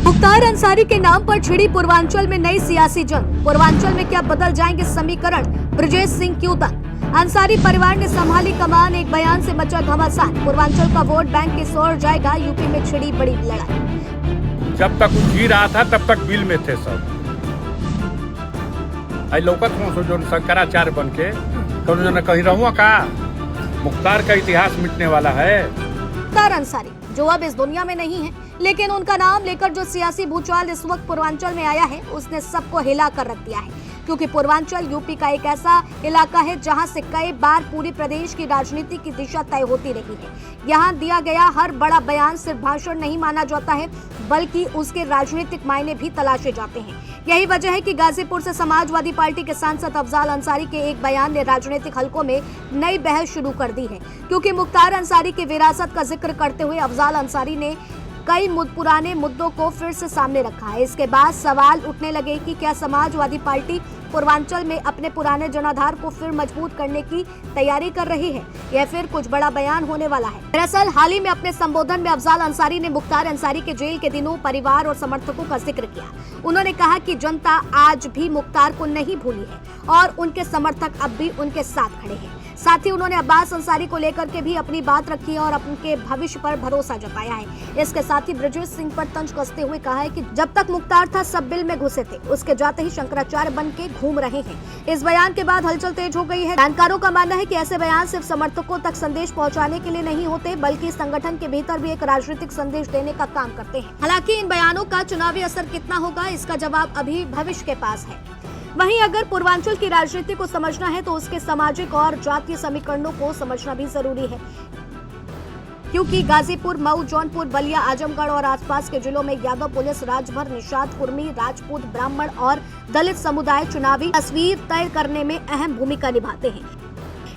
मुख्तार अंसारी के नाम पर छिड़ी पूर्वांचल में नई सियासी जंग। पूर्वांचल में क्या बदल जाएंगे समीकरण, ब्रजेश सिंह क्यों तक। अंसारी परिवार ने संभाली कमान, एक बयान से मचा घमासान। पूर्वांचल का वोट बैंक किस ओर जाएगा, यूपी में छिड़ी बड़ी लड़ाई। जब तक वो जी रहा था तब तक बिल में थे सब। आई लौकत जो शंकराचार्य बन के कहीं रहूँ का। मुख्तार का इतिहास मिटने वाला है। मुख्तार अंसारी जो अब इस दुनिया में नहीं है, लेकिन उनका नाम लेकर जो सियासी भूचाल इस वक्त पूर्वांचल में आया है उसने सबको हिला कर रख दिया है, क्योंकि पूर्वांचल यूपी का एक ऐसा इलाका है जहां से कई बार पूरे प्रदेश की राजनीति की दिशा तय होती रही है। यहां दिया गया हर बड़ा बयान सिर्फ भाषण नहीं माना जाता है, बल्कि उसके राजनीतिक मायने भी तलाशे जाते हैं। यही वजह है कि गाजीपुर से समाजवादी पार्टी के सांसद अफजाल अंसारी के एक बयान ने राजनीतिक हलकों में नई बहस शुरू कर दी है, क्योंकि मुख्तार अंसारी की विरासत का जिक्र करते हुए अफजाल अंसारी ने कई पुराने मुद्दों को फिर से सामने रखा है। इसके बाद सवाल उठने लगे कि क्या समाजवादी पार्टी पूर्वांचल में अपने पुराने जनाधार को फिर मजबूत करने की तैयारी कर रही है या फिर कुछ बड़ा बयान होने वाला है। दरअसल हाल ही में अपने संबोधन में अफजाल अंसारी ने मुख्तार अंसारी के जेल के दिनों, परिवार और समर्थकों का जिक्र किया। उन्होंने कहा कि जनता आज भी मुख्तार को नहीं भूली है और उनके समर्थक अब भी उनके साथ खड़े हैं। साथ ही उन्होंने अब्बास अंसारी को लेकर के भी अपनी बात रखी है और उनके भविष्य पर भरोसा जताया है। इसके साथ ही ब्रजेश सिंह पर तंज कसते हुए कहा है कि जब तक मुख्तार था सब बिल में घुसे थे, उसके जाते ही शंकराचार्य बन के घूम रहे हैं। इस बयान के बाद हलचल तेज हो गई है। जानकारों का मानना है कि ऐसे बयान सिर्फ समर्थकों तक संदेश पहुंचाने के लिए नहीं होते, बल्कि संगठन के भीतर भी एक राजनीतिक संदेश देने का काम करते हैं। हालांकि इन बयानों का चुनावी असर कितना होगा, इसका जवाब अभी भविष्य के पास है। वहीं अगर पूर्वांचल की राजनीति को समझना है तो उसके सामाजिक और जातीय समीकरणों को समझना भी जरूरी है, क्योंकि गाजीपुर, मऊ, जौनपुर, बलिया, आजमगढ़ और आसपास के जिलों में यादव, पुलिस, राजभर, निषाद, कुर्मी, राजपूत, ब्राह्मण और दलित समुदाय चुनावी तस्वीर तय करने में अहम भूमिका निभाते हैं।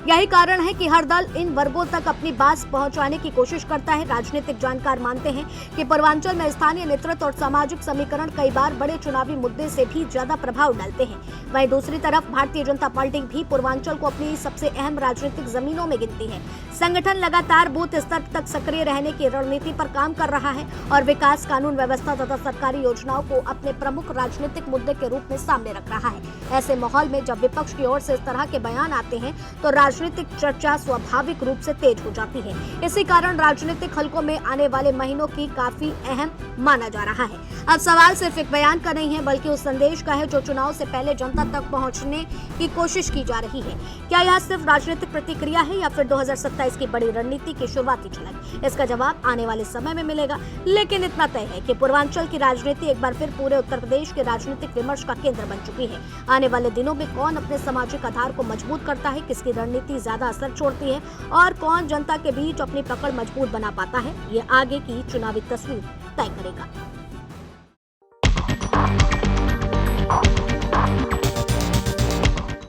यही कारण है कि हर दल इन वर्गों तक अपनी बात पहुंचाने की कोशिश करता है। राजनीतिक जानकार मानते हैं कि पूर्वांचल में स्थानीय नेतृत्व और सामाजिक समीकरण कई बार बड़े चुनावी मुद्दे से भी ज्यादा प्रभाव डालते हैं। वहीं दूसरी तरफ भारतीय जनता पार्टी भी पूर्वांचल को अपनी सबसे अहम राजनीतिक जमीनों में गिनती है। संगठन लगातार बूथ स्तर तक सक्रिय रहने की रणनीति पर काम कर रहा है और विकास, कानून व्यवस्था तथा सरकारी योजनाओं को अपने प्रमुख राजनीतिक मुद्दे के रूप में सामने रख रहा है। ऐसे माहौल में जब विपक्ष की ओर से इस तरह के बयान आते हैं तो राजनीतिक चर्चा स्वाभाविक रूप से तेज हो जाती है। इसी कारण राजनीतिक हलकों में आने वाले महीनों की काफी अहम माना जा रहा है। अब सवाल सिर्फ एक बयान का नहीं है, बल्कि उस संदेश का है जो चुनाव से पहले जनता तक पहुंचने की कोशिश की जा रही है। क्या यह सिर्फ राजनीतिक प्रतिक्रिया है या फिर 2027 की बड़ी रणनीति की शुरुआती झलक? इसका जवाब आने वाले समय में मिलेगा, लेकिन इतना तय है कि पूर्वांचल की राजनीति एक बार फिर पूरे उत्तर प्रदेश के राजनीतिक विमर्श का केंद्र बन चुकी है। आने वाले दिनों में कौन अपने सामाजिक आधार को मजबूत करता है, किसकी रणनीति ज्यादा असर छोड़ती है और कौन जनता के बीच अपनी पकड़ मजबूत बना पाता है, ये आगे की चुनावी तस्वीर तय करेगा।